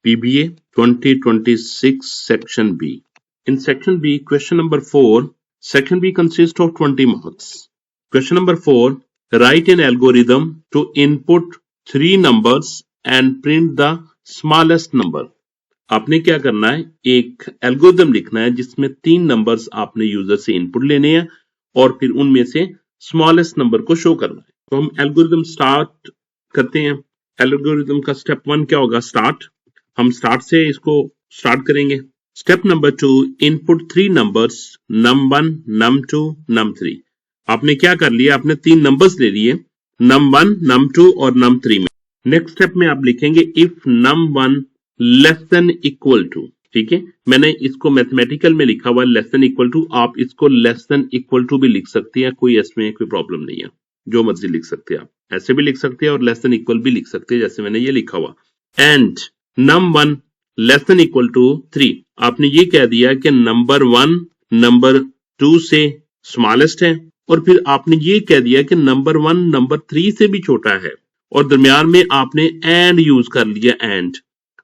PBA 2026 Section B. In Section B, question number 4, Section B consists of 20 marks. Question number 4, write an algorithm to input 3 numbers and print the smallest number. आपने क्या करना है, एक algorithm लिखना है जिसमें 3 numbers आपने user से इनपुट लेने हैं और फिर उनमें से स्मॉलेस्ट नंबर को शो करना है. तो हम एल्गोरिथम स्टार्ट करते हैं. एल्गोरिथम का स्टेप 1 क्या होगा, स्टार्ट. हम स्टार्ट से इसको स्टार्ट करेंगे. Step number 2, input 3 numbers num1, num2, num3. आपने क्या कर लिया, आपने 3 नंबर्स ले लिए num1, num2 और num3 में. नेक्स्ट स्टेप में आप लिखेंगे if num1 less than equal to. ठीक है, मैंने इसको मैथमेटिकल में लिखा हुआ लेस देन इक्वल टू, आप इसको लेस देन इक्वल टू भी लिख सकते हैं, कोई इसमें कोई प्रॉब्लम नहीं है, जो मर्जी लिख सकते हैं. आप ऐसे भी लिख सकते हैं और लेस देन इक्वल भी लिख सकते हैं जैसे मैंने ये लिखा हुआ. And num1 less than equal to 3. आपने ये कह दिया कि नंबर 1 नंबर 2 से स्मॉलेस्ट है और फिर आपने ये कह दिया कि नंबर 1 नंबर 3 से भी छोटा है और दरमियान में आपने एंड यूज कर लिया. एंड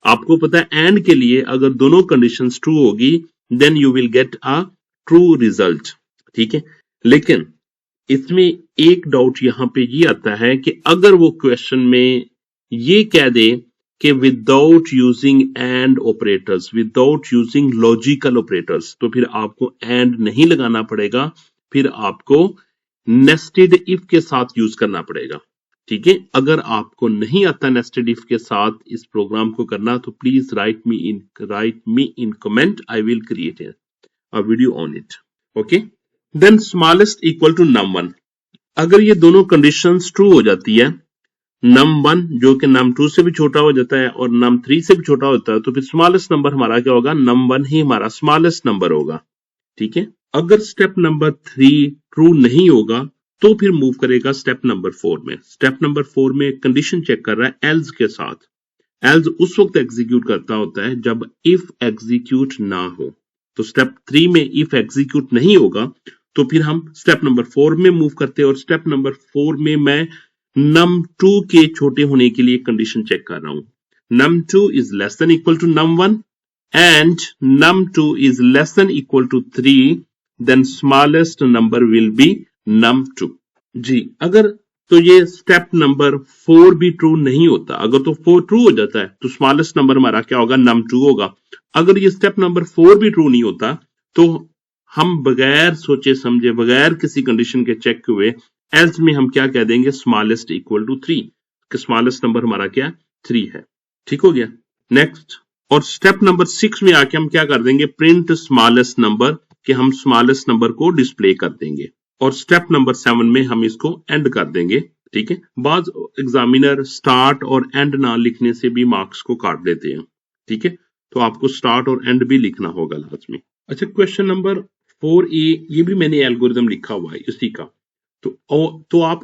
आपको पता है एंड के लिए अगर दोनों कंडीशंस ट्रू होगी then you will get a true result. ठीक है, लेकिन इसमें एक डाउट यहां पे ये आता है कि अगर वो क्वेश्चन में ये कह दे कि without using and operators, without using logical operators, तो फिर आपको एंड नहीं लगाना पड़ेगा, फिर आपको नेस्टेड इफ के साथ यूज करना पड़ेगा. ठीक है, अगर आपको नहीं आता नेस्टेड इफ के साथ इस प्रोग्राम को करना तो please write me in comment. I will create a video on it. Okay, then smallest equal to num1. अगर ये दोनों कंडीशंस ट्रू हो जाती है, num1 जो कि num2 से भी छोटा हो जाता है और num3 से भी छोटा होता है, तो फिर स्मॉलेस्ट नंबर हमारा क्या होगा, num1 ही हमारा स्मॉलेस्ट नंबर होगा. ठीक है, अगर स्टेप नंबर 3 ट्रू नहीं होगा तो फिर मूव करेगा स्टेप नंबर 4 में. स्टेप नंबर 4 में कंडीशन चेक कर रहा है एल्स के साथ. एल्स उस वक्त एग्जीक्यूट करता होता है जब इफ एग्जीक्यूट ना हो. तो स्टेप 3 में इफ एग्जीक्यूट नहीं होगा तो फिर हम स्टेप नंबर 4 में मूव करते हैं और स्टेप नंबर 4 में मैं num2 के छोटे होने के लिए कंडीशन चेक कर रहा हूं. num2 is less than equal to num1 and num2 is less than equal to 3, then smallest number will be num2. जी, अगर तो ये स्टेप नंबर 4 भी ट्रू नहीं होता. अगर तो 4 ट्रू हो जाता है तो स्मॉलेस्ट नंबर हमारा क्या होगा, num2 होगा. अगर ये स्टेप नंबर 4 भी ट्रू नहीं होता तो हम बगैर सोचे समझे, बगैर किसी कंडीशन के चेक हुए एल्स में हम क्या कह देंगे, स्मॉलेस्ट इक्वल टू 3, कि स्मॉलेस्ट नंबर हमारा क्या 3 है. ठीक हो गया. नेक्स्ट, और स्टेप नंबर 6 में आके हम क्या कर देंगे, प्रिंट स्मॉलेस्ट नंबर, कि हम स्मॉलेस्ट नंबर को डिस्प्ले कर देंगे. और स्टेप नंबर 7 में हम इसको एंड कर देंगे. ठीक है, बाद एग्जामिनर स्टार्ट और एंड ना लिखने से भी मार्क्स को काट देते हैं. ठीक है, तो आपको स्टार्ट और एंड भी लिखना होगा लास्ट में. अच्छा, क्वेश्चन नंबर 4A, ये भी मैंने एल्गोरिथम लिखा हुआ है इसी का. तो आप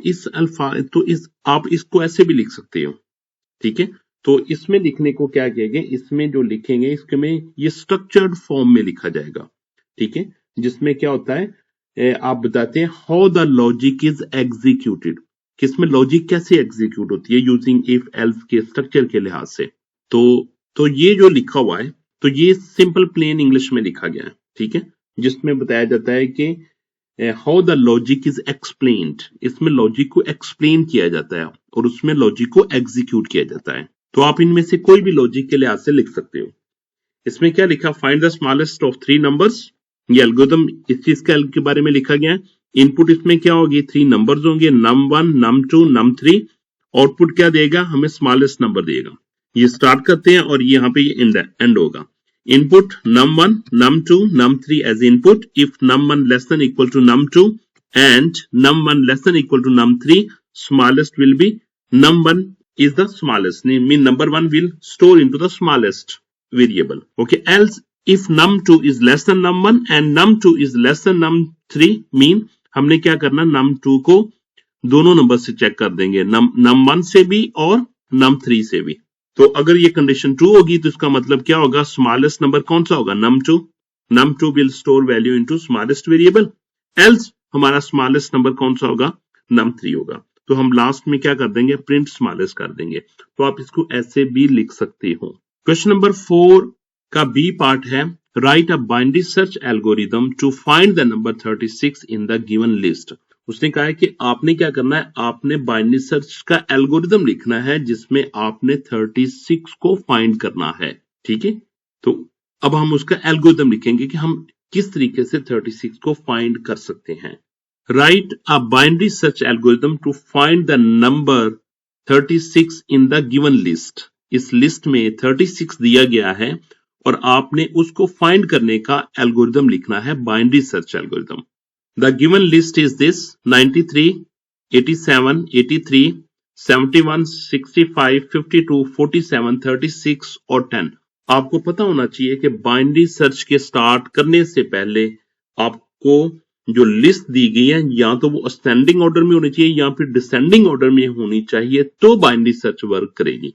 आप इसको ऐसे भी लिख सकते हो. ठीक है, तो इसमें लिखने को क्या कहेंगे, इसमें जो लिखेंगे इसमें ये स्ट्रक्चर्ड फॉर्म में लिखा जाएगा. ठीक है, जिसमें क्या होता है, आप बताते हैं how the logic is executed, किसमें लॉजिक कैसे एग्जीक्यूट होती है यूजिंग इफ एल्स के स्ट्रक्चर के लिहाज से. तो ये जो लिखा हुआ है तो ये सिंपल प्लेन इंग्लिश में लिखा गया है. ठीक है, जिसमें बताया जाता है कि how the logic is explained, इसमें लॉजिक को एक्सप्लेन किया जाता है और उसमें लॉजिक को एग्जीक्यूट किया जाता है. तो आप इनमें से कोई भी लॉजिक के लिहाज से लिख सकते हो. इसमें क्या लिखा, find the smallest of 3 numbers. ये एल्गोरिथम इस चीज के बारे में लिखा गया है. इनपुट इसमें क्या होगी, 3 नंबर्स होंगे, num1, num2, num3. आउटपुट क्या देगा, हमें स्मॉलेस्ट नंबर देगा. ये स्टार्ट करते हैं और यहाँ पे ये एंड होगा. Input num1, num2, num3 as input. If num1 less than equal to num2 and num1 less than equal to num3, smallest will be num1 is the smallest. Mean number 1 will store into the smallest variable. Okay, else if num2 is less than num1 and num2 is less than num3, mean हमने क्या करना, num2 को दोनों number से check कर देंगे, num1 से भी और num3 से भी. तो अगर ये कंडीशन ट्रू होगी तो इसका मतलब क्या होगा, स्मॉलेस्ट नंबर कौन सा होगा, num2 will store value into smallest variable. else हमारा स्मॉलेस्ट नंबर कौन सा होगा, num3 होगा. तो हम लास्ट में क्या कर देंगे, प्रिंट स्मॉलेस्ट कर देंगे. तो आप इसको ऐसे भी लिख सकते हो. क्वेश्चन नंबर 4 का बी पार्ट है, write a binary search algorithm to find the number 36 in the given list. उसने कहा है कि आपने क्या करना है, आपने बाइनरी सर्च का एल्गोरिदम लिखना है जिसमें आपने 36 को फाइंड करना है। ठीक है, तो अब हम उसका एल्गोरिदम लिखेंगे कि हम किस तरीके से 36 को फाइंड कर सकते हैं। Write a binary search algorithm to find the number 36 in the given list. इस लिस्ट में 36 दिया गया है और आपने उसको फाइंड करने का एल्गोरिदम लिखना है, binary search algorithm. The given list is this 93, 87, 83, 71, 65, 52, 47, 36 और 10। आपको पता होना चाहिए कि बाइनरी सर्च के स्टार्ट करने से पहले आपको जो लिस्ट दी गई है या तो वो असेंडिंग ऑर्डर में होनी चाहिए या फिर डिसेंडिंग ऑर्डर में होनी चाहिए, तो बाइनरी सर्च वर्क करेगी।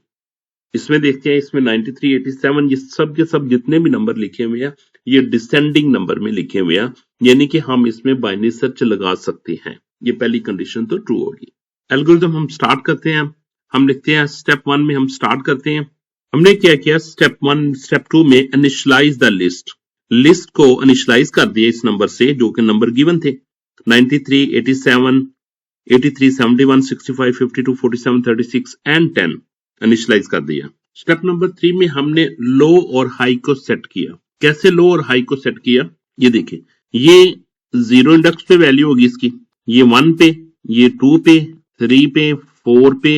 इसमें देखते हैं, इसमें 93, 87 ये सब के सब जितने भी नंबर लिखे हुए हैं ये डिसेंडिंग नंबर में लिखे हुए हैं, यानी कि हम इसमें बाइनरी सर्च लगा सकते हैं। ये पहली कंडीशन तो ट्रू होगी। एल्गोरिथम हम स्टार्ट करते हैं, हम लिखते हैं स्टेप 1 में हम स्टार्ट करते हैं। हमने क्या किया, स्टेप 1 स्टेप 2 में इनिशियलाइज द लिस्ट, लिस्ट को इनिशियलाइज कर दिया इस नंबर से जो कि नंबर गिवन थे 93, 87, 83, 71, 65, 52, 47, 36 एंड 10 इनिशियलाइज कर दिया। स्टेप नंबर 3 में हमने लो और हाई को सेट किया। कैसे लो और हाई को सेट किया, ये देखिए, ये 0 इंडेक्स पे वैल्यू होगी इसकी, ये 1 पे, ये 2 पे, 3 पे, 4 पे,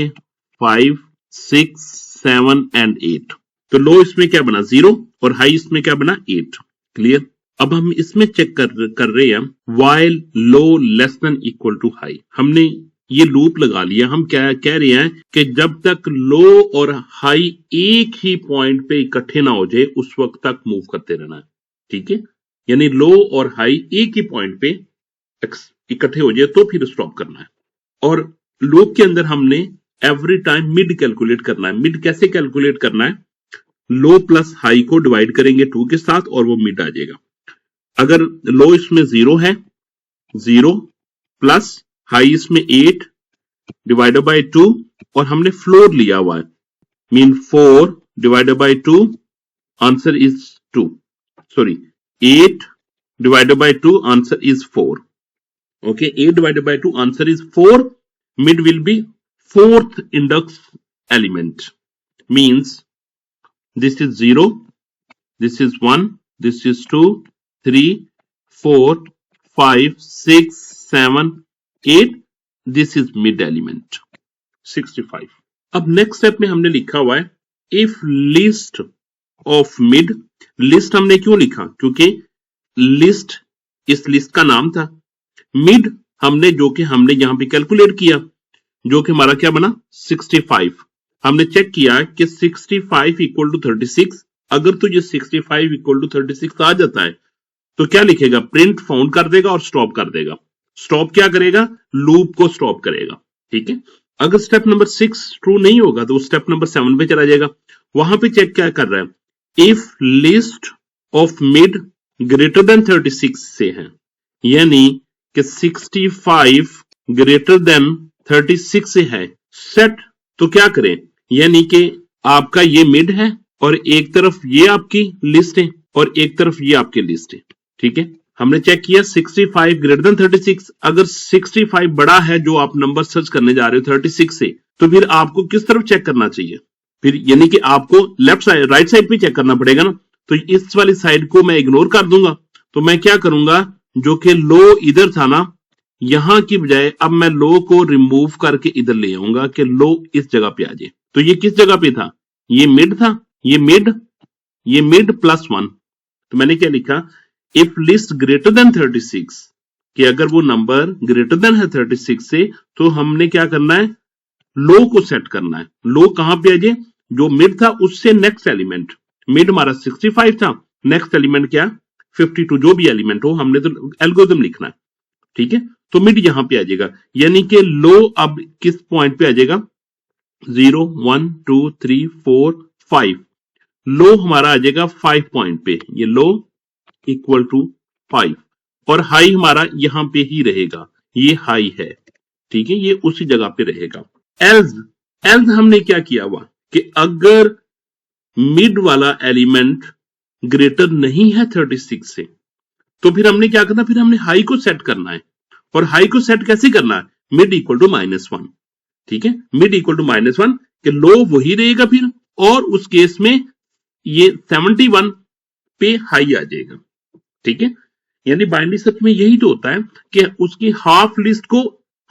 5, 6, 7 एंड 8। तो लो इसमें क्या बना 0 और हाई इसमें क्या बना 8। क्लियर। अब हम इसमें चेक कर रहे हैं while low less than equal to high. हमने ये लूप लगा लिया, हम क्या कह रहे हैं कि जब तक लो और हाई एक ही पॉइंट पे इकट्ठे ना हो जाए उस वक्त तक मूव करते रहना है। ठीक है, यानी लो और हाई एक ही पॉइंट पे इकट्ठे हो जाए तो फिर स्टॉप करना है। और लूप के अंदर हमने एवरी टाइम मिड कैलकुलेट करना है। मिड कैसे कैलकुलेट करना है, लो प्लस हाई को डिवाइड करेंगे 2 के साथ और वो मिड आ जाएगा। अगर लो इसमें 0 है, 0 प्लस हाई इसमें 8 डिवाइडेड बाय 2 और हमने फ्लोर लिया हुआ है, mean 4 divided by 2, answer is 2। Sorry, 8 divided by 2, answer is 4। Okay, 8 divided by 2, answer is 4। Mid will be fourth index element, means this is 0, this is 1, this is 2, 3, 4, 5, 6, 7, 8, this is mid element 65। अब next step में हमने लिखा हुआ है if list of mid. List हमने क्यों लिखा, क्योंकि लिस्ट इस लिस्ट का नाम था। मिड हमने जो कि हमने यहां पे कैलकुलेट किया, जो कि हमारा क्या बना 65। हमने चेक किया कि 65 इक्वल टू 36। अगर तो ये 65 इक्वल टू 36 आ जाता है तो क्या लिखेगा, प्रिंट फाउंड कर देगा और स्टॉप कर देगा। स्टॉप क्या करेगा, लूप को स्टॉप करेगा। ठीक है, अगर स्टेप नंबर 6 ट्रू नहीं होगा तो स्टेप नंबर 7 पे चला जाएगा। वहां पे चेक क्या कर रहा है, if list of mid greater than 36 से है, यानी कि 65 ग्रेटर देन 36 से है, सेट तो क्या करें, यानी कि आपका ये मिड है और एक तरफ ये आपकी लिस्ट है और एक तरफ ये आपकी लिस्ट है। ठीक है, हमने चेक किया 65 ग्रेटर देन 36। अगर 65 बड़ा है जो आप नंबर सर्च करने जा रहे हो 36 से, तो फिर आपको किस तरफ चेक करना चाहिए, फिर यानी कि आपको लेफ्ट साइड राइट साइड पे चेक करना पड़ेगा ना। तो इस वाली साइड को मैं इग्नोर कर दूंगा, तो मैं क्या करूंगा, जो कि लो इधर था ना, यहां की बजाय अब मैं लो को रिमूव करके इधर ले आऊंगा कि लो इस जगह पे आ जाए। तो ये किस जगह पे था, ये मिड था, ये मिड प्लस 1। तो मैंने क्या लिखा, इफ लिस्ट ग्रेटर देन 36, कि अगर वो नंबर ग्रेटर देन है 36 से, तो हमने क्या करना है, लो को सेट करना है। लो कहां पे आ जाए, जो मिड था उससे नेक्स्ट एलिमेंट। मिड हमारा 65 था, नेक्स्ट एलिमेंट क्या 52, जो भी एलिमेंट हो, हमने तो एल्गोरिथम लिखना है। ठीक है, तो मिड यहां पे आ जाएगा, यानी कि लो अब किस पॉइंट पे आ जाएगा, 0, 1, 2, 3, 4, 5। लो हमारा आ जाएगा 5 पॉइंट पे, ये लो इक्वल टू 5 और हाई हमारा यहां पे ही रहेगा, ये हाई है। ठीक है, ये उसी जगह पे रहेगा। एल्स हमने क्या किया हुआ कि अगर मिड वाला एलिमेंट ग्रेटर नहीं है 36 से, तो फिर हमने क्या करना, फिर हमने हाई को सेट करना है। और हाई को सेट कैसे करना है, मिड इक्वल टू -1, ठीक है, मिड इक्वल टू -1 कि लो वही रहेगा फिर, और उस केस में ये 71 पे हाई आ जाएगा, ठीक है। यानी बाइनरी सर्च में यही तो होता है कि उसकी हाफ लिस्ट को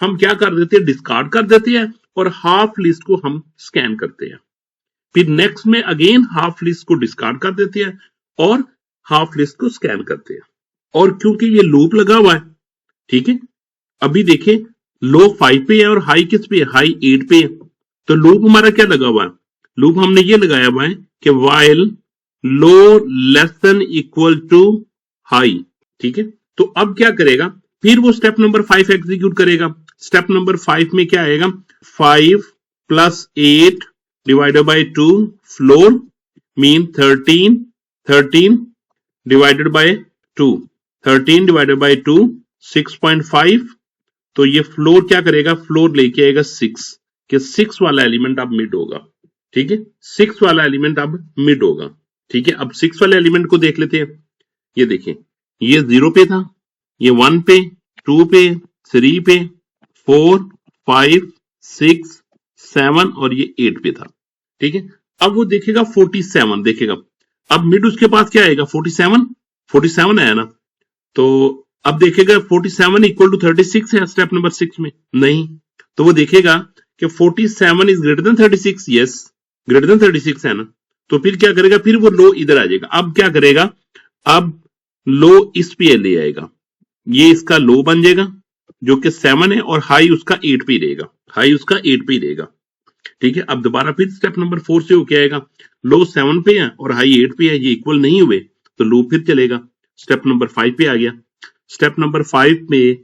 हम क्या कर देते हैं, डिस्कार्ड कर देते हैं, और हाफ लिस्ट को हम स्कैन करते हैं। फिर नेक्स्ट में अगेन हाफ लिस्ट को डिस्कार्ड कर देते हैं और हाफ लिस्ट को स्कैन करते हैं। और क्योंकि ये लूप लगा हुआ है, ठीक है, अभी देखें लो 5 पे है और हाई किस पे है, हाई 8 पे है, तो लूप हमारा क्या लगा हुआ है, लूप हमने ये लगाया हुआ है कि while low less than equal to high, ठीक है। तो अब क्या करेगा, फिर वो स्टेप नंबर 5 एग्जीक्यूट करेगा। स्टेप नंबर 5 में क्या आएगा, 5 + 8 divided by 2 floor mean 13 divided by 2, 13 divided by 2 6.5, तो ये फ्लोर क्या करेगा, फ्लोर लेके आएगा 6, कि 6 वाला एलिमेंट अब मिड होगा, ठीक है, 6 वाला एलिमेंट अब मिड होगा, ठीक है। अब 6 वाले एलिमेंट को देख लेते हैं। ये देखें, ये 0 पे था, ये 1 पे, 2 पे, 3 पे, 4, 5, 6, 7 और ये 8 पे था, ठीक है। अब वो देखेगा 47 देखेगा, अब मिड उसके पास क्या आएगा, 47 आया ना, तो अब देखेगा 47 इक्वल टू 36 है स्टेप नंबर 6 में, नहीं, तो वो देखेगा कि 47 is greater than 36, yes greater than 36 है ना, तो फिर क्या करेगा, फिर वो लो इधर आ जाएगा। अब क्या करेगा, अब लो इस पे ले आएगा, ये इसका लो बन जाएगा जो कि 7 है, और हाई उसका 8 पे रहेगा, हाई उसका 8 पे रहेगा, ठीक है। अब दोबारा फिर स्टेप नंबर 4 से हो क्या आएगा, लो 7 पे है और हाई 8 पे है, ये इक्वल नहीं हुए, तो लो फिर चलेगा, स्टेप नंबर 5 पे आ गया। स्टेप नंबर 5 में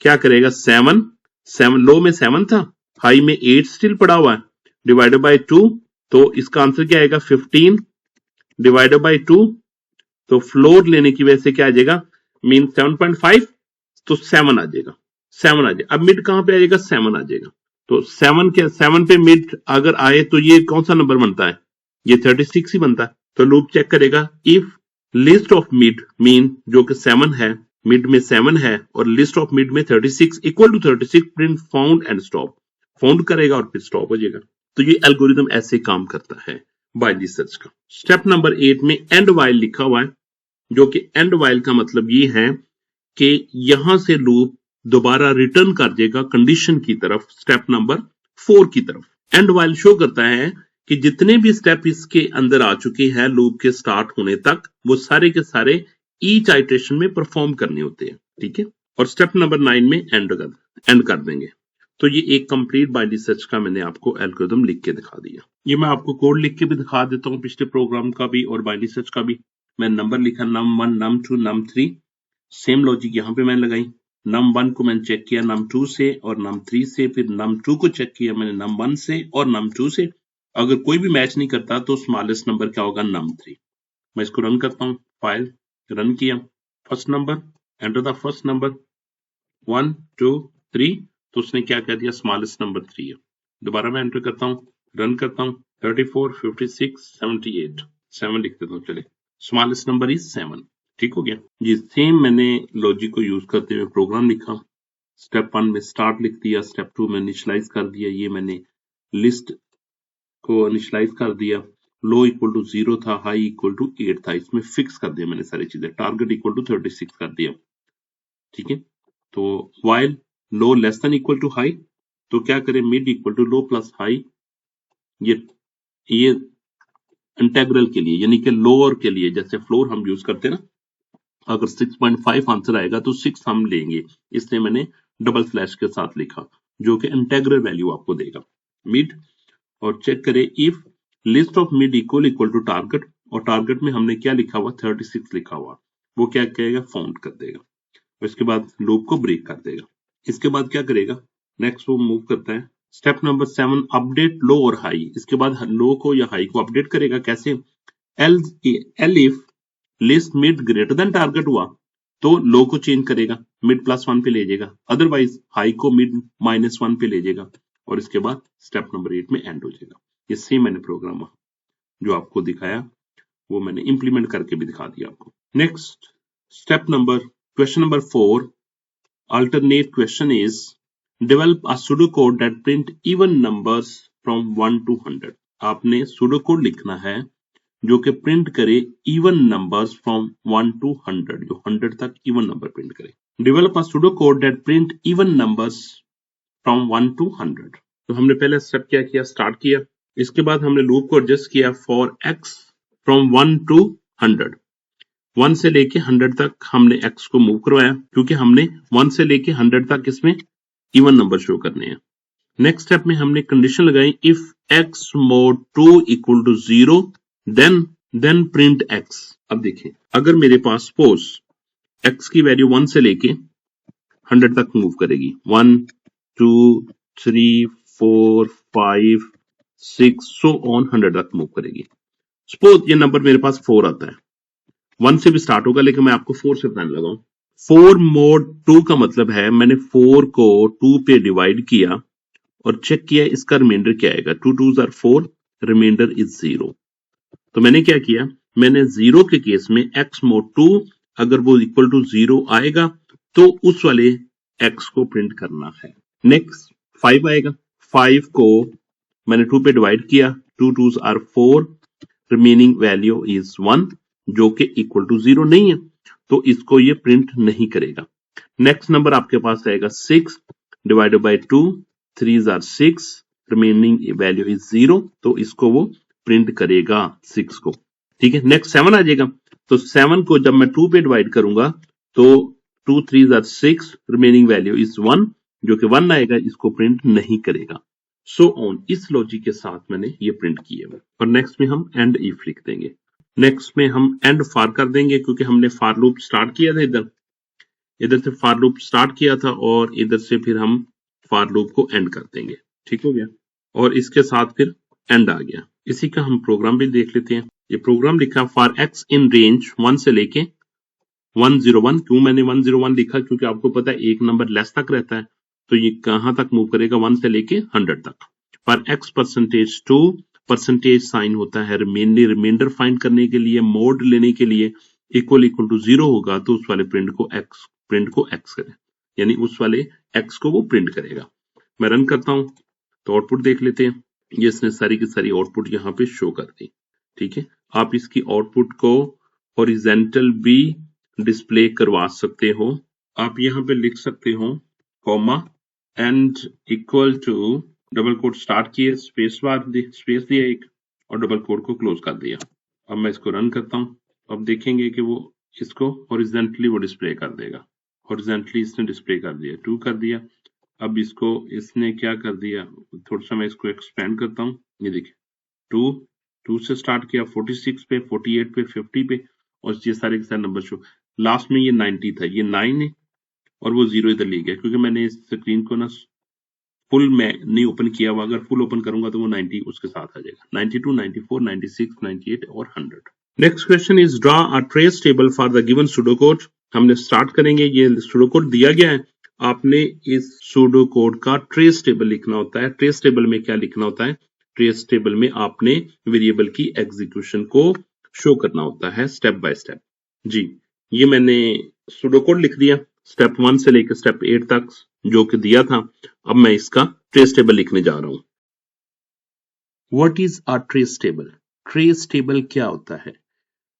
क्या करेगा, 7 लो में 7 था, हाई में 8 स्टिल पड़ा हुआ है, डिवाइडेड बाय 2, तो इसका आंसर क्या आएगा, 15 डिवाइडेड बाय 2, तो फ्लोर लेने की वजह से क्या आ जाएगा, मीन 7.5, तो 7 आ जाएगा, 7 आ जाएगा। अब मिड कहां पे आ जाएगा, 7 आ जाएगा, तो 7 पे मिड अगर आए तो ये कौन सा नंबर बनता है, ये 36 ही बनता है। तो लूप चेक करेगा, if list of mid mean जो कि 7 है, मिड में 7 है और लिस्ट ऑफ मिड में 36 equal to 36, print found and stop, found करेगा और फिर स्टॉप हो जाएगा। तो ये एल्गोरिदम ऐसे काम करता है बाइनरी सर्च का। स्टेप नंबर 8 में एंड वाइल लिखा हुआ है, जो कि एंड वाइल का मतलब ये है कि यहां से लूप दोबारा रिटर्न कर देगा कंडीशन की तरफ, स्टेप नंबर 4 की तरफ। एंड वाइल शो करता है कि जितने भी स्टेप इसके अंदर आ चुके हैं लूप के स्टार्ट होने तक, वो सारे के सारे ईच आइटरेशन में परफॉर्म करने होते हैं, ठीक है। और स्टेप नंबर 9 में एंड कर देंगे। तो ये एक कंप्लीट बाइनरी सर्च का मैंने आपको एल्गोरिथम लिख के दिखा दिया। ये मैं आपको कोड लिख के भी दिखा देता हूँ, पिछले प्रोग्राम का भी और बाइनरी सर्च का भी। मैं नंबर लिखा num1 num2 num3, same logic यहाँ पे मैंने लगाई, num1 को मैंने चेक किया num2 से और num3 से, फिर num2 को चेक किया मैंने num1 से और num2 से। अगर कोई भी मैच नहीं करता तो स्मॉलेस्ट नंबर क्या होगा, num3। मैं इसको रन करता हूँ, फाइल रन किया, first number, enter the first number 1 2 3, तो उसने क्या कह दिया, स्मॉलेस्ट नंबर 3 है। दोबारा मैं एंटर करता हूँ, रन करता हूँ, 34 56 78 7 लिख देता हूँ, चले स्मॉलेस्ट नंबर इज 7, ठीक हो गया जी। सेम मैंने लॉजिक को यूज करते हुए प्रोग्राम लिखा, स्टेप 1 में स्टार्ट लिख दिया, स्टेप 2 में इनिशियलाइज कर दिया, ये मैंने लिस्ट को इनिशियलाइज कर दिया, लो इक्वल टू 0 था, हाई इक्वल टू 8 था, इसमें फिक्स कर दिया मैंने सारी चीजें, टारगेट इक्वल टू 36 कर दिया, ठीक है। तो while low less than equal to high, तो क्या करें, mid equal to low plus high, ये इंटेग्रल के लिए यानी कि लोअर के लिए जैसे फ्लोर हम यूज करते हैं ना, अगर 6.5 आंसर आएगा तो 6 हम लेंगे, इसलिए मैंने डबल स्लैश के साथ लिखा, जो कि इंटेग्रल वैल्यू आपको देगा मिड। और चेक करें if list of mid equal to target, और टारगेट में हमने क्या लिखा हुआ, 36 लिखा हुआ, वो क्या कहेगा, फाउंड कर देगा, इसके बाद लूप को ब्रेक कर देगा। इसके बाद क्या करेगा, नेक्स्ट वो मूव करता है, स्टेप नंबर 7 अपडेट लो और हाई, इसके बाद लो को या हाई को अपडेट करेगा, कैसे, L if list mid greater than target हुआ तो लो को चेंज करेगा, मिड +1 पे ले जाएगा, अदरवाइज हाई को मिड -1 पे ले जाएगा, और इसके बाद स्टेप नंबर 8 में एंड हो जाएगा। ये सेम मैंने प्रोग्राम जो आपको दिखाया वो मैंने इंप्लीमेंट करके भी दिखा दिया आपको। Next step number question number 4 alternate question is develop a pseudocode that print even numbers from 1 to 100। आपने pseudocode लिखना है जो कि प्रिंट करे इवन नंबर्स फ्रॉम 1 to 100, जो 100 तक इवन नंबर प्रिंट करे। Develop a pseudocode that print even numbers from 1 to 100। तो हमने पहले स्टेप क्या किया, स्टार्ट किया, इसके बाद हमने लूप को एडजस्ट किया फॉर x फ्रॉम 1 to 100। 1 से लेके 100 तक हमने x को मूव करवाया क्योंकि हमने 1 से लेके 100 तक इसमें इवन नंबर शो करने हैं। नेक्स्ट स्टेप में हमने कंडीशन लगाई if x mod 2 equal to 0 then print x। अब देखिए अगर मेरे पास सपोज x की वैल्यू 1 से लेके 100 तक मूव करेगी, 1 2 3 4 5 6 सो ऑन 100 तक मूव करेगी। सपोज ये नंबर मेरे पास 4 आता है, 1 से भी स्टार्ट होगा लेकिन मैं आपको 4 से बताने लगा हूं। 4 mod 2 का मतलब है मैंने 4 को 2 पे डिवाइड किया और चेक किया इसका रिमाइंडर क्या आएगा। 2 2s are 4, रिमाइंडर इज 0। तो मैंने क्या किया, मैंने 0 के केस में x mod 2 अगर वो इक्वल टू 0 आएगा तो उस वाले x को प्रिंट करना है। नेक्स्ट 5 आएगा, 5 को मैंने 2 पे डिवाइड किया, 2 2s are 4, remaining value is 1 जो कि इक्वल टू 0 नहीं है तो इसको ये प्रिंट नहीं करेगा। नेक्स्ट नंबर आपके पास आएगा 6 divided by 2, 3s are 6, remaining value is 0 तो इसको वो प्रिंट करेगा 6 को। ठीक है, नेक्स्ट 7 आ जाएगा, तो 7 को जब मैं 2 पे डिवाइड करूंगा तो 2 3s are 6, remaining value is 1 जो कि 1 आएगा, इसको प्रिंट नहीं करेगा। सो ऑन, इस लॉजिक के साथ मैंने ये प्रिंट किए हुए। और नेक्स्ट में हम एंड इफ लिख देंगे। नेक्स्ट में हम एंड फॉर कर देंगे क्योंकि हमने फॉर लूप स्टार्ट किया था, इधर से फॉर लूप स्टार्ट किया था और इधर से फिर हम फॉर लूप को एंड कर देंगे। ठीक हो गया, और इसके साथ फिर एंड आ गया। इसी का हम प्रोग्राम भी देख लेते हैं। ये प्रोग्राम लिखा फॉर एक्स इन रेंज 1 से लेके 101। क्यों मैंने 101 लिखा, क्योंकि आपको पता है एक नंबर लेस तक रहता है तो ये कहां तक मूव करेगा, 1 से लेके 100 तक। For X percentage 2, percentage sign होता है रिमाइंडर फाइंड करने के लिए, मोड लेने के लिए। इक्वल टू 0 होगा तो उस वाले प्रिंट को एक्स करे, यानी उस वाले एक्स को वो प्रिंट करेगा। मैं रन करता हूं तो आउटपुट देख लेते हैं। ये इसने सारी की सारी आउटपुट यहाँ पे शो कर दी। ठीक है, आप इसकी आउटपुट को हॉरिजॉन्टल भी डिस्प्ले करवा सकते हो। आप यहाँ पे लिख सकते हो comma end equal to double quote start किए, स्पेस दिया एक और डबल कोट को क्लोज कर दिया। अब मैं इसको रन करता हूँ, अब देखेंगे कि वो इसको हॉरिजॉन्टली वो डिस्प्ले कर देगा। हॉरिजॉन्टली इसने डिस्प्ले कर दिया, 2 कर दिया। अब इसको इसने क्या कर दिया, थोड़ा सा मैं इसको एक्सपेंड करता हूँ। ये देखिए 2 से स्टार्ट किया, 46 पे, 48 पे, 50 पे, और ये सारे के सारे नंबर शो। लास्ट में ये 90 था, ये 9 है और वो 0 इधर ले गया क्योंकि मैंने इस स्क्रीन को ना फुल में नहीं ओपन किया हुआ। अगर फुल ओपन करूंगा तो वो 90 उसके साथ आ जाएगा। 92, 94, 96, 98 और 100। Next question is draw a trace table for the given pseudocode. हमने स्टार्ट करेंगे, ये सूडोकोड दिया गया है, आपने इस सूडोकोड का ट्रेस टेबल लिखना होता है। ट्रेस टेबल में क्या लिखना होता है, ट्रेस टेबल में आपने वेरिएबल की एग्जीक्यूशन को शो करना होता है स्टेप बाय स्टेप। जी, ये मैंने सूडोकोड लिख दिया स्टेप 1 से लेकर स्टेप 8 तक जो कि दिया था। अब मैं इसका ट्रेस टेबल लिखने जा रहा हूं। What is a trace table? Trace table क्या होता है?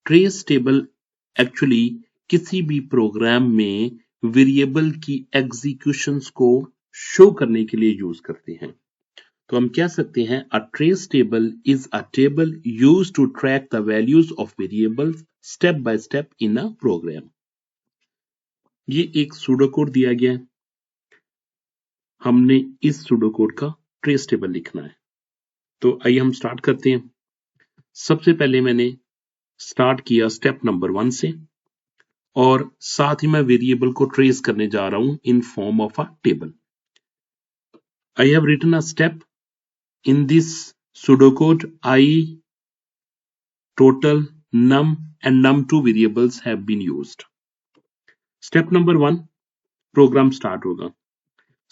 ट्रेस टेबल एक्चुअली किसी भी प्रोग्राम में वेरिएबल की एग्जीक्यूशंस को शो करने के लिए यूज करते हैं। तो हम कह सकते हैं a trace table is a table used to track the values of variables step by step in a program. ये एक सूडोकोड दिया गया है, हमने इस सूडोकोड का ट्रेस टेबल लिखना है। तो आइए हम स्टार्ट करते हैं। सबसे पहले मैंने स्टार्ट किया स्टेप नंबर 1 से और साथ ही मैं वेरिएबल को ट्रेस करने जा रहा हूं in form of a table. I have written a step in this pseudocode. I, total, num and num2 variables have been used. Step number 1 program start होगा।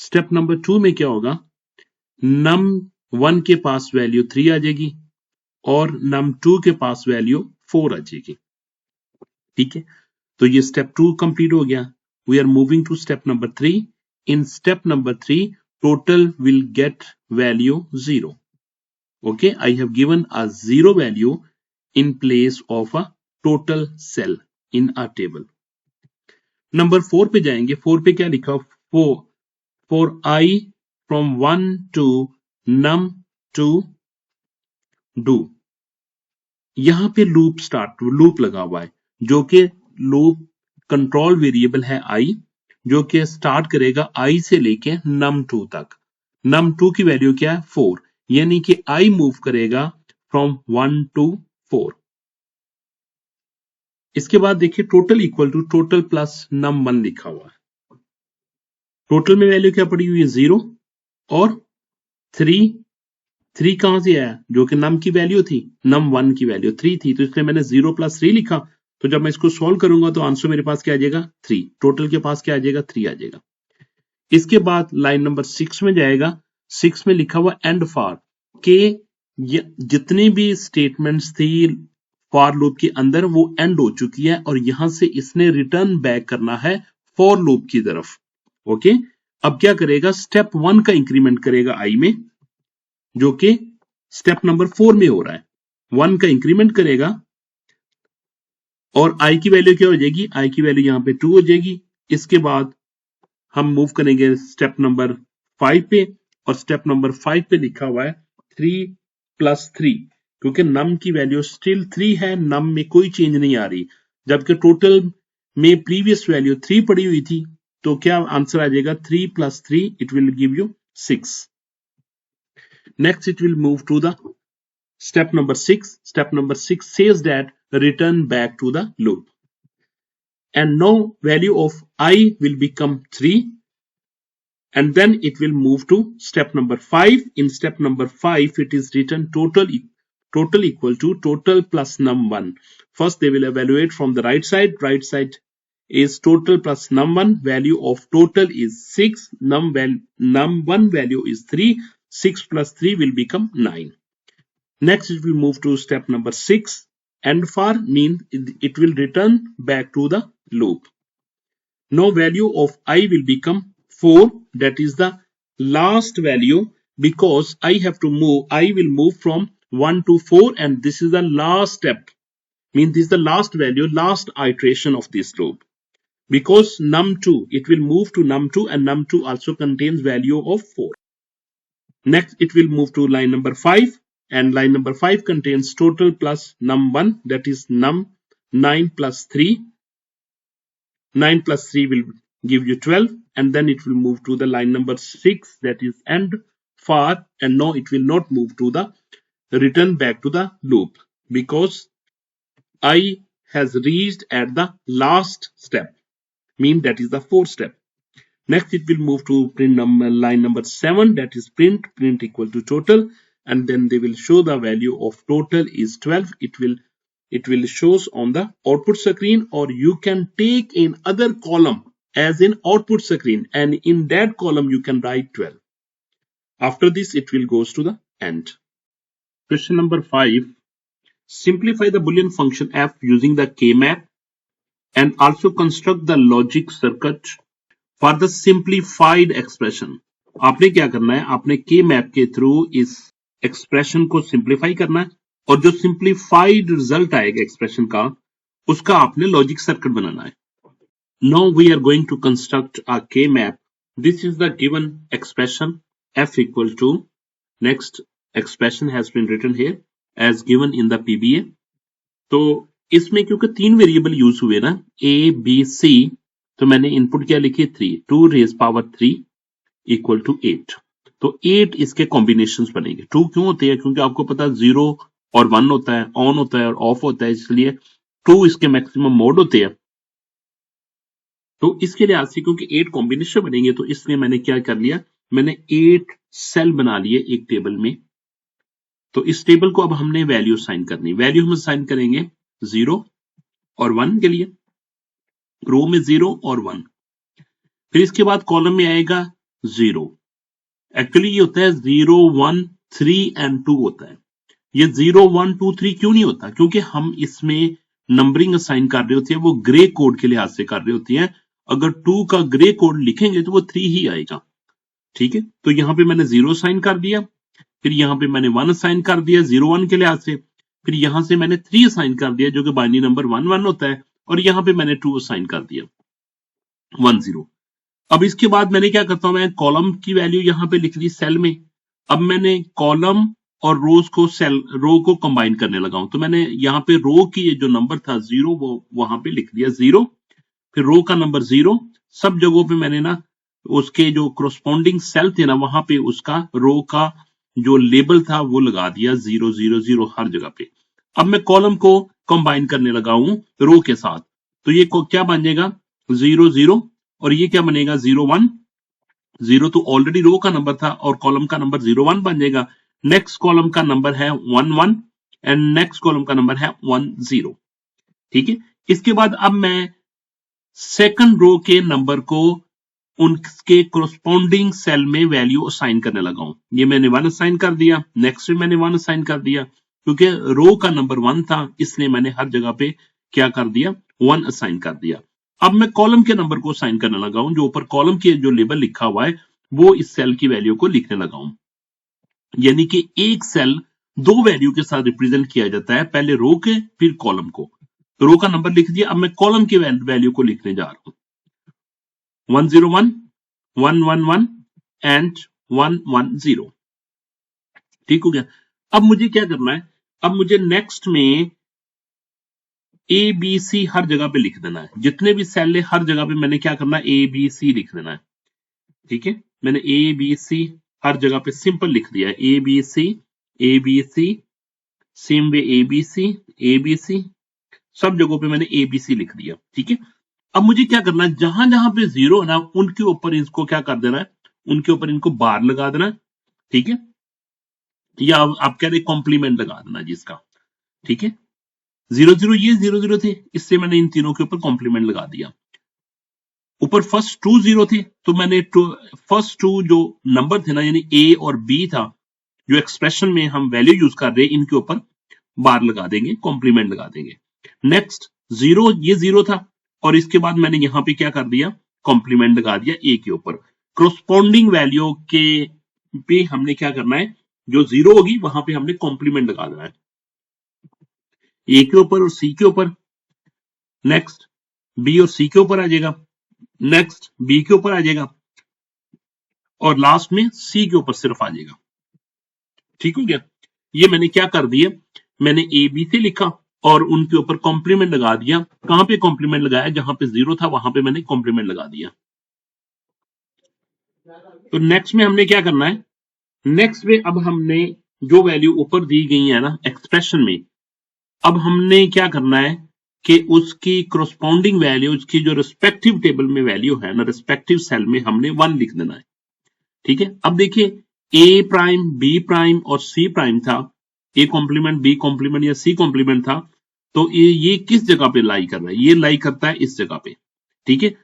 स्टेप नंबर 2 में क्या होगा, num1 के पास वैल्यू 3 आ जाएगी, और num2 के पास value 4 आ जाएगी। ठीक है, तो ये स्टेप 2 कंप्लीट हो गया। We are moving to step number 3। In step number 3 total will get value 0. Okay, I have given a 0 value in place of a total cell in a table. Number 4 पे जाएंगे। 4 पे क्या लिखा? for I from 1 to num2 do। यहां पे loop लगा हुआ है, जो कि लूप कंट्रोल वेरिएबल है i, जो कि स्टार्ट करेगा i से लेके num2 तक। num2 की वैल्यू क्या है? 4, यानी कि i मूव करेगा फ्रॉम 1 to 4। इसके बाद देखिए total equal to total plus num1 लिखा हुआ है। टोटल में वैल्यू क्या पड़ी हुई है? 0 और 3 कहां से आया? जो कि num की वैल्यू थी, num1 की वैल्यू 3 थी, तो इसलिए मैंने 0 + 3 लिखा। तो जब मैं इसको सॉल्व करूंगा तो आंसर मेरे पास क्या आ जाएगा? 3। टोटल के पास क्या आ जाएगा? 3 आ जाएगा। इसके बाद लाइन नंबर 6 में जाएगा। 6 में लिखा हुआ एंड फॉर के जितनी भी स्टेटमेंट्स थी फॉर लूप के अंदर वो एंड हो चुकी है, और यहां से इसने रिटर्न बैक करना है फॉर लूप की तरफ। ओके, अब क्या करेगा? स्टेप 1 का इंक्रीमेंट करेगा आई में, जो कि स्टेप नंबर 4 में हो रहा है। 1 का इंक्रीमेंट करेगा और आई की वैल्यू क्या हो जाएगी? आई की वैल्यू यहां पे 2 हो जाएगी। इसके बाद हम मूव करेंगे स्टेप नंबर 5 पे, और स्टेप नंबर 5 पे लिखा हुआ है 3 + 3, क्योंकि नम की वैल्यू स्टिल 3 है, नम में कोई चेंज नहीं आ रही, जबकि टोटल में प्रीवियस वैल्यू 3 पड़ी हुई थी। तो क्या आंसर आ जाएगा? 3 + 3 it will give you 6। Next it will move to the step number 6. Step number 6 says that return back to the loop, and now value of I will become 3, and then it will move to step number 5. In step number 5 it is written total equal to total plus num1. First they will evaluate from the right side is total plus num1, value of total is 6, num1 value is 3, 6 + 3 will become 9. Next, it will move to step number 6. End for means it will return back to the loop. Now value of I will become 4. That is the last value, because I have to move. I will move from 1 to 4, and this is the last step. Means this is the last value, last iteration of this loop. Because num2, it will move to num2, and num2 also contains value of 4. Next, it will move to line number 5. And line number 5 contains total plus num1, that is num9 + 3. 9 + 3 will give you 12, and then it will move to the line number 6, that is end for, and now it will not move to the return back to the loop, because I has reached at the last step, mean that is the 4th step. Next, it will move to print line number 7, that is print equal to total, and then they will show the value of total is 12. It will shows on the output screen, or you can take in other column as in output screen, and in that column you can write 12. After this it will goes to the end. Question number 5. Simplify the Boolean function f using the K-map, and also construct the logic circuit for the simplified expression. आपने क्या करना है? आपने के map के through इस expression को simplify करना है, और जो सिंप्लीफाइड रिजल्ट आएगा एक्सप्रेशन का, उसका आपने लॉजिक सर्किट बनाना है। Now we are going to construct a K map. This is the given expression f equal to, next expression has been written here as given in the PBA. तो इसमें क्योंकि 3 variable use हुए ना, a b c, तो मैंने input क्या लिखी? 3, 2 raised power 3 equal to 8. तो 8 इसके कॉम्बिनेशंस बनेंगे। 2 क्यों होते हैं? क्योंकि आपको पता 0 और 1 होता है, ऑन होता है और ऑफ होता है, इसलिए 2 इसके मैक्सिमम मोड होते हैं। तो इसके लिहाज से क्योंकि 8 कॉम्बिनेशन बनेंगे, तो इसलिए मैंने क्या कर लिया? मैंने 8 सेल बना लिए एक टेबल में। तो इस टेबल को अब हमने वैल्यू साइन करनी। वैल्यू हम साइन करेंगे 0 और 1 के लिए, रो में 0 और 1। फिर इसके बाद कॉलम में आएगा 0। एक्चुअली ये होता है 0, 1, 3 एंड 2 होता है। ये 0 1 2 3 क्यों नहीं होता? क्योंकि हम इसमें नंबरिंग असाइन कर रहे होते हैं, वो ग्रे कोड के लिहाज से कर रहे होते हैं। अगर 2 का ग्रे कोड लिखेंगे तो वो 3 ही आएगा। ठीक है, तो यहां पे मैंने 0 साइन कर दिया, फिर यहां पे मैंने 1 साइन कर दिया 0 1 के लिहाज से, फिर यहां से मैंने 3 साइन कर दिया जो कि बाइनरी नंबर 1 1 होता है, और यहां पे मैंने 2 साइन कर दिया 1 0। अब इसके बाद मैंने क्या करता हूं, मैं कॉलम की वैल्यू यहां पे लिख दी सेल में। अब मैंने कॉलम और रोज को रो को कंबाइन करने लगा हूं, तो मैंने यहाँ पे रो की जो नंबर था 0 वो वहां पे लिख दिया 0, फिर रो का नंबर 0, सब जगहों पे मैंने ना उसके जो कोरोस्पोंडिंग सेल थे ना वहां पे उसका रो का जो लेबल था वो लगा दिया 0 0 0 हर जगह पे। अब मैं कॉलम को कंबाइन करने लगा हूं रो के साथ, तो ये क्या बन जाएगा 0 0, और ये क्या बनेगा 0 1 0, तो ऑलरेडी रो का नंबर था और कॉलम का नंबर 0 1 बन जाएगा। नेक्स्ट कॉलम का नंबर है 1 1 एंड नेक्स्ट कॉलम का नंबर है 1 0। ठीक है, इसके बाद अब मैं सेकंड रो के नंबर को उनके कोरोस्पोंडिंग सेल में वैल्यू असाइन करने लगा हूं। ये मैंने 1 असाइन कर दिया, नेक्स्ट में मैंने 1 असाइन कर दिया, क्योंकि रो का नंबर 1 था इसलिए मैंने हर जगह पे क्या कर दिया 1 असाइन कर दिया। अब मैं कॉलम के नंबर को असाइन करने लगा हूं, जो ऊपर कॉलम के जो लेबल लिखा हुआ है वो इस सेल की वैल्यू को लिखने लगा हूं। यानी कि एक सेल दो वैल्यू के साथ रिप्रेजेंट किया जाता है, पहले रो के फिर कॉलम को। तो रो का नंबर लिख दिया, अब मैं कॉलम के वैल्यू को लिखने जा रहा हूं 101 111 एंड 110। ठीक हो गया। अब मुझे क्या करना है, अब मुझे नेक्स्ट में ए बी सी हर जगह पे लिख देना है, जितने भी सेल है हर जगह पे मैंने क्या करना है ए बी सी लिख देना है। ठीक है, मैंने ए बी सी हर जगह पे सिंपल लिख दिया है A B C, same way A B C, सब जगहों पे मैंने ए बी सी लिख दिया। ठीक है, अब मुझे क्या करना है, जहां जहां पे 0 है ना उनके ऊपर इसको क्या कर देना है, उनके ऊपर इनको बार लगा देना है। ठीक है, या आप कह रहे कॉम्प्लीमेंट लगा देना जिसका। ठीक है, 0 0 ये 0 0 थे, इससे मैंने इन तीनों के ऊपर कॉम्प्लीमेंट लगा दिया। ऊपर फर्स्ट 2 0 थे, तो मैंने फर्स्ट 2 जो नंबर थे ना यानी ए और बी था, जो एक्सप्रेशन में हम वैल्यू यूज कर रहे हैं इनके ऊपर बार लगा देंगे, कॉम्प्लीमेंट लगा देंगे। नेक्स्ट 0 ये 0 था, और इसके बाद मैंने यहां पे क्या कर दिया कॉम्प्लीमेंट लगा दिया ए के ऊपर। क्रोस्पोंडिंग वैल्यू के पे हमने क्या करना है, जो 0 होगी वहां पे हमने कॉम्प्लीमेंट लगा देना है ए के ऊपर और सी के ऊपर। नेक्स्ट बी और सी के ऊपर आ जाएगा, नेक्स्ट बी के ऊपर आ जाएगा, और लास्ट में सी के ऊपर सिर्फ आ जाएगा। ठीक हो गया, ये मैंने क्या कर दिया, मैंने ए बी से लिखा और उनके ऊपर कॉम्प्लीमेंट लगा दिया। कहां पे कॉम्प्लीमेंट लगाया, जहां पे 0 था वहां पे मैंने कॉम्प्लीमेंट लगा दिया। तो नेक्स्ट में हमने क्या करना है, नेक्स्ट में अब हमने जो वैल्यू ऊपर दी गई है ना एक्सप्रेशन में, अब हमने क्या करना है कि उसकी क्रोस्पोंडिंग वैल्यू, उसकी जो रिस्पेक्टिव टेबल में वैल्यू है ना रिस्पेक्टिव सेल में हमने 1 लिख देना है। ठीक है, अब देखिए ए प्राइम बी प्राइम और सी प्राइम था, ए कॉम्प्लीमेंट बी कॉम्प्लीमेंट या सी कॉम्प्लीमेंट था, तो ये किस जगह पे लाई कर रहा है, ये लाई करता है इस जगह पे। ठीक है,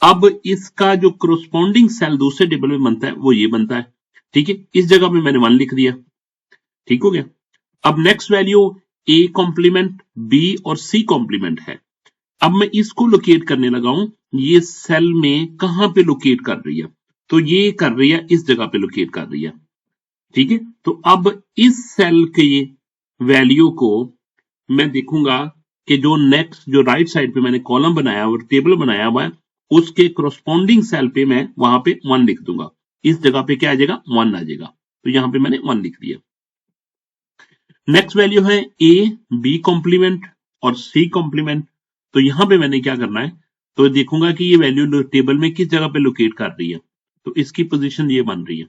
अब इसका जो क्रोस्पोंडिंग सेल दूसरे टेबल में बनता है वो ये बनता है। ठीक है, इस जगह पे मैंने 1 लिख दिया। ठीक हो गया, अब next value A complement B और सी कॉम्प्लीमेंट है। अब मैं इसको लोकेट करने लगा हूं, ये सेल में कहां पे लोकेट कर रही है, तो ये कर रही है इस जगह पे लोकेट कर रही है। ठीक है, तो अब इस सेल के वैल्यू को मैं देखूंगा कि जो नेक्स्ट जो राइट साइड पे मैंने कॉलम बनाया और टेबल बनाया हुआ है उसके कोरोस्पोंडिंग सेल पे मैं वहां पे 1 लिख दूंगा। इस जगह पे क्या आ जाएगा 1 आ जाएगा, तो यहां पे मैंने 1 लिख दिया। नेक्स्ट वैल्यू है ए बी कॉम्प्लीमेंट और सी कॉम्प्लीमेंट, तो यहां पे मैंने क्या करना है, तो देखूंगा कि ये वैल्यू टेबल में किस जगह पे लोकेट कर रही है, तो इसकी पोजीशन ये बन रही है।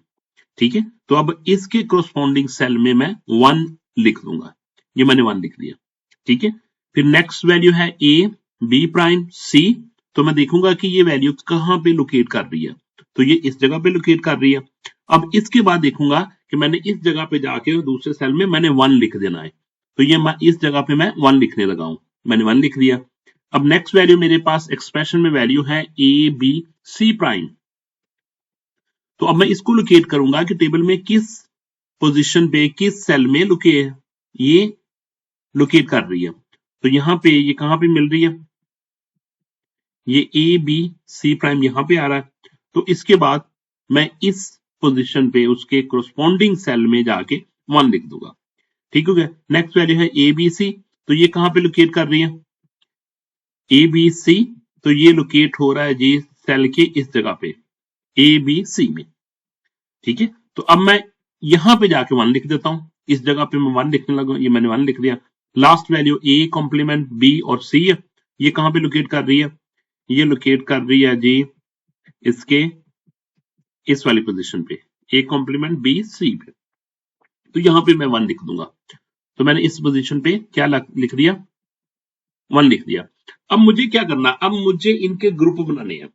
ठीक है, तो अब इसके कोरोस्पोंडिंग सेल में मैं 1 लिख दूंगा, ये मैंने 1 लिख दिया। ठीक है, फिर नेक्स्ट वैल्यू है ए बी प्राइम सी, तो मैं देखूंगा कि ये वैल्यू कहां पे लोकेट कर रही है, तो ये इस जगह पे लोकेट कर रही है। अब इसके बाद देखूंगा कि मैंने इस जगह पे जाके दूसरे सेल में मैंने 1 लिख देना है, तो ये इस जगह पे मैं 1 लिखने लगा हूं, मैंने 1 लिख दिया। अब नेक्स्ट वैल्यू मेरे पास एक्सप्रेशन में वैल्यू है ए बी सी प्राइम, तो अब मैं इसको लोकेट करूंगा कि टेबल में किस पोजीशन पे किस सेल में ये लोकेट कर रही है। तो यहाँ पे ये कहाँ पे मिल रही है, ये ए बी सी प्राइम यहाँ पे आ रहा है। तो इसके बाद मैं इस पोजीशन पे उसके कोरस्पॉन्डिंग सेल में जाके 1 लिख दूंगा। ठीक हो गया। नेक्स्ट वैल्यू है ए बी सी, तो ये कहाँ पे लोकेट कर रही है, ए बी सी, तो ये लोकेट हो रहा है जी सेल के इस जगह पे ए बी सी में। ठीक है, तो अब मैं यहां पे जाके 1 लिख देता हूं, इस जगह पे मैं 1 लिखने लगा, ये मैंने 1 लिख दिया। Last value A complement B और सी है, ये कहां पे लोकेट कर रही है, ये लोकेट कर रही है जी इसके इस वाली पोजीशन पे, ए कॉम्प्लीमेंट बी सी पे। तो यहां पे मैं 1 लिख दूंगा। तो मैंने इस पोजीशन पे क्या लिख दिया, 1 लिख दिया। अब मुझे क्या करना, अब मुझे इनके ग्रुप बनाने हैं।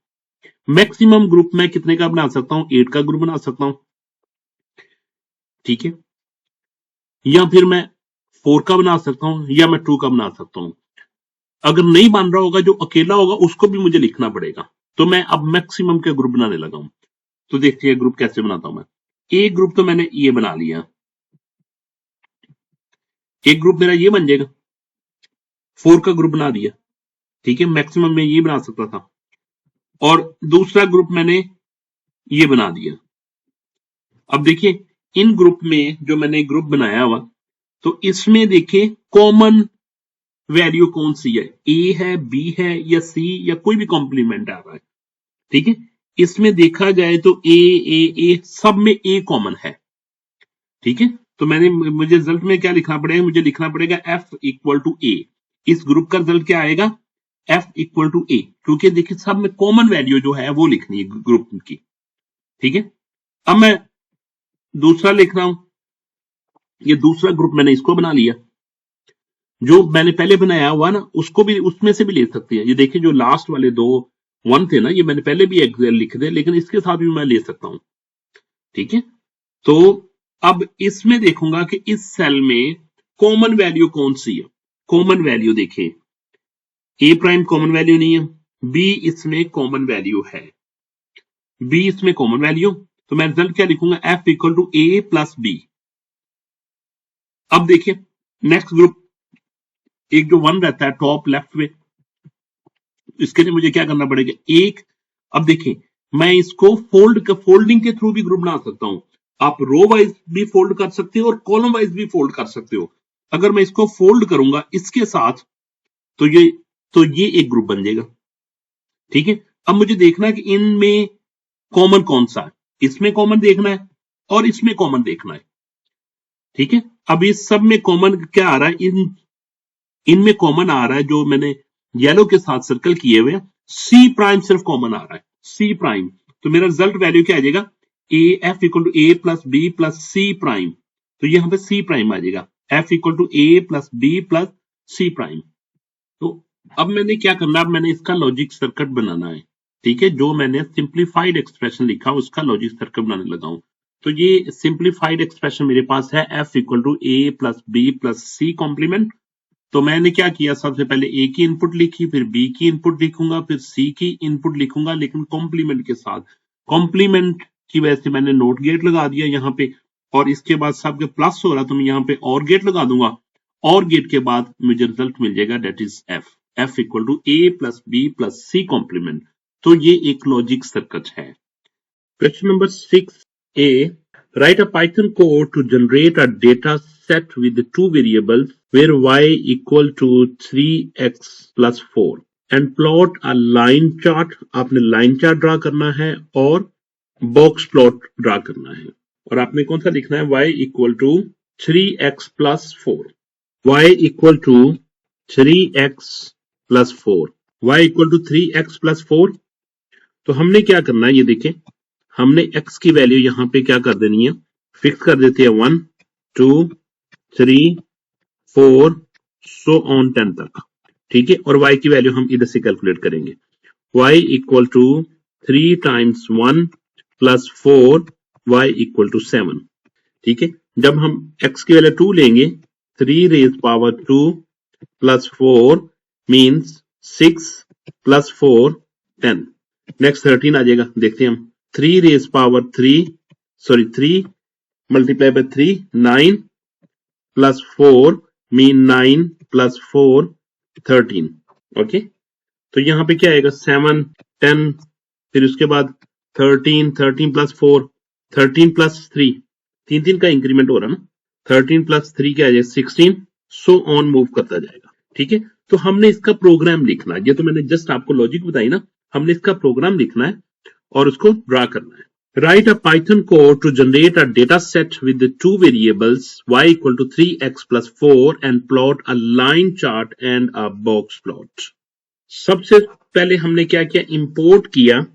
मैक्सिमम ग्रुप मैं कितने का बना सकता हूं, 8 का ग्रुप बना सकता हूं। ठीक है, या फिर मैं 4 का बना सकता हूं, या मैं 2 का बना सकता हूं। अगर नहीं बन रहा होगा, जो अकेला होगा उसको भी मुझे लिखना पड़ेगा। तो मैं अब मैक्सिमम के ग्रुप बनाने लगा हूं। तो देखिए ग्रुप कैसे बनाता हूं मैं। एक ग्रुप तो मैंने ये बना लिया, एक ग्रुप मेरा ये बन जाएगा, 4 का ग्रुप बना दिया। ठीक है, मैक्सिमम में ये बना सकता था। और दूसरा ग्रुप मैंने ये बना दिया। अब देखिए इन ग्रुप में जो मैंने ग्रुप बनाया हुआ, तो इसमें देखिए कॉमन वैल्यू कौन सी है, ए है, बी है, या सी, या कोई भी कॉम्प्लीमेंट आ रहा है। ठीक है, इसमें देखा जाए तो ए सब में ए कॉमन है। ठीक है, तो मुझे रिजल्ट में क्या लिखना पड़ेगा, मुझे लिखना पड़ेगा एफ इक्वल टू ए। इस ग्रुप का रिजल्ट क्या आएगा, एफ इक्वल टू ए, क्योंकि देखिए सब में कॉमन वैल्यू जो है वो लिखनी है ग्रुप की। ठीक है, अब मैं दूसरा लिख रहा हूं, ये दूसरा ग्रुप मैंने इसको बना लिया। जो मैंने पहले बनाया हुआ ना उसको भी, उसमें से भी ले सकते हैं। ये देखिए जो लास्ट वाले 2 1 थे ना, ये मैंने पहले भी एक्सेल लिख दे, लेकिन इसके साथ भी मैं ले सकता हूं। ठीक है, तो अब इसमें देखूंगा कि इस सेल में कॉमन वैल्यू कौन सी है। कॉमन वैल्यू देखिए ए प्राइम कॉमन वैल्यू नहीं है, बी इसमें कॉमन वैल्यू है, बी इसमें कॉमन वैल्यू। तो मैं रिजल्ट क्या लिखूंगा, F equal to A plus B. अब देखिए नेक्स्ट ग्रुप, एक जो 1 रहता है टॉप लेफ्ट में, इसके लिए मुझे क्या करना पड़ेगा, एक, अब देखिए मैं इसको फोल्डिंग के थ्रू भी ग्रुप बना सकता हूं। आप रो वाइज भी फोल्ड कर सकते हो और कॉलम वाइज भी फोल्ड कर सकते हो। अगर मैं इसको फोल्ड करूंगा इसके साथ, तो ये एक ग्रुप बन जाएगा। ठीक है, अब मुझे देखना है कि इनमें कॉमन कौन सा है, इसमें कॉमन देखना है और इसमें कॉमन देखना है। ठीक है, अब इस सब में कॉमन क्या आ रहा है, इनमें कॉमन आ रहा है जो मैंने येलो के साथ सर्कल किए हुए, सी प्राइम सिर्फ कॉमन आ रहा है, सी प्राइम। तो मेरा रिजल्ट वैल्यू क्या आ जाएगा, A F equal to A plus B plus C prime. तो यहां पे सी प्राइम आ जाएगा, F equal to A plus B plus C prime. तो अब मैंने क्या करना है, अब मैंने इसका लॉजिक सर्किट बनाना है। ठीक है, जो मैंने सिंप्लीफाइड एक्सप्रेशन लिखा उसका लॉजिक सर्किट बनाने लगा हूं। तो ये सिंप्लीफाइड एक्सप्रेशन मेरे पास है, F equal to A plus B plus C complement. तो मैंने क्या किया, सबसे पहले ए की इनपुट लिखी, फिर बी की इनपुट लिखूंगा, फिर सी की इनपुट लिखूंगा, लेकिन कॉम्प्लीमेंट के साथ। कॉम्प्लीमेंट की वजह से मैंने नोट गेट लगा दिया यहाँ पे, और इसके बाद सबके प्लस हो रहा तो मैं यहाँ पे और गेट लगा दूंगा, और गेट के बाद मुझे रिजल्ट मिल जाएगा, that is F equal to A plus B plus C complement. तो ये एक लॉजिक सर्किट है। Question number 6a. Write a Python code to generate a data set with two variables where y equal to 3x plus 4 and plot a line chart. आपने line chart draw करना है और box plot draw करना है, और आपने कौन सा लिखना है, y equal to 3x plus 4, y equal to 3x plus 4, y equal to 3x plus 4। तो हमने क्या करना है, ये देखें, हमने x की वैल्यू यहां पे क्या कर देनी है, फिक्स कर देते हैं 1 2 3 4 सो ऑन 10 तक। ठीक है, और y की वैल्यू हम इधर से कैलकुलेट करेंगे, y equal to 3 times 1 plus 4, y equal to 7। ठीक है, जब हम x की वैल्यू 2 लेंगे, 3 raise power 2 plus 4 means 6 plus 4 10। Next 13 आ जाएगा, देखते हैं हम, 3 raise power 3 multiply by 3 9 plus 4 mean 9 plus 4 13. Okay, तो यहाँ पे क्या आएगा 7 10, फिर उसके बाद 13 13 plus 4 13 plus 3, तीन तीन का इंक्रीमेंट हो रहा ना, 13 plus 3 क्या आ जाएगा 16, सो ऑन मूव करता जाएगा। ठीक है, तो हमने इसका प्रोग्राम लिखना है, ये तो मैंने जस्ट आपको लॉजिक बताई ना, हमने इसका प्रोग्राम लिखना है और उसको ड्रा करना है। Write a Python code to generate a data set with the two variables y equal to 3x plus 4 and plot a line chart and a box plot. सबसे पहले हमने क्या किया, इंपोर्ट किया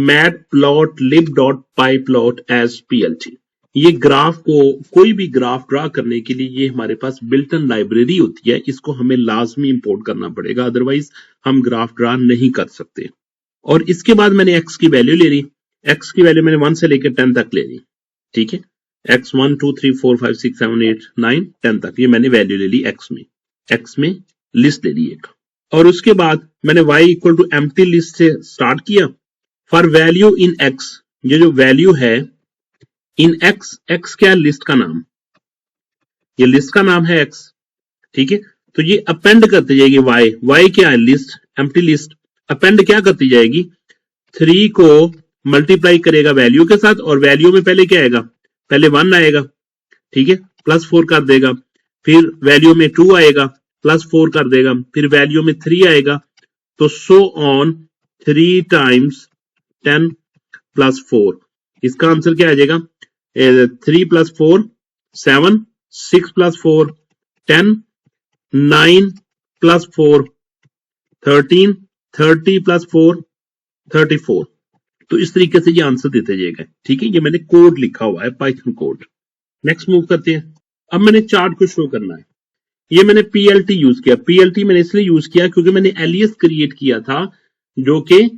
matplotlib.pyplot as plt। ये graph को, कोई भी ग्राफ ड्रा करने के लिए ये हमारे पास बिल्ट इन लाइब्रेरी होती है, इसको हमें लाजमी इंपोर्ट करना पड़ेगा, अदरवाइज हम ग्राफ ड्रा नहीं कर सकते। और इसके बाद मैंने x की वैल्यू ले ली, x की वैल्यू मैंने 1 से लेकर 10 तक ले ली। ठीक है, x 1 2 3 4 5 6 7 8 9 10 तक, ये मैंने वैल्यू ले ली x में लिस्ट ले ली एक। और उसके बाद मैंने y equal to empty list से स्टार्ट किया। फॉर वैल्यू इन x, ये जो वैल्यू है इन x, x क्या है लिस्ट का नाम, ये लिस्ट का नाम है x। ठीक है, तो ये अपेंड करती जाएगी y क्या है लिस्ट, एम्प्टी लिस्ट, अपेंड क्या करती जाएगी 3 को मल्टीप्लाई करेगा वैल्यू के साथ, और वैल्यू में पहले क्या आएगा, पहले 1 आएगा। ठीक है, प्लस 4 कर देगा, फिर वैल्यू में 2 आएगा, प्लस 4 कर देगा, फिर वैल्यू में 3 आएगा, तो सो ऑन 3 टाइम्स 10 प्लस 4। इसका आंसर क्या आ जाएगा 3 प्लस 4 7, 6 प्लस 4 10, 9 प्लस 4 13, 30 प्लस 4 34। तो इस तरीके से ये आंसर देते जाएगा। ठीक है, ये मैंने कोड लिखा हुआ है, पाइथन कोड। नेक्स्ट मूव करते हैं। अब मैंने चार्ट को शो करना है। ये मैंने PLT यूज किया, PLT मैंने इसलिए यूज किया क्योंकि मैंने एलियस क्रिएट किया था, जो कि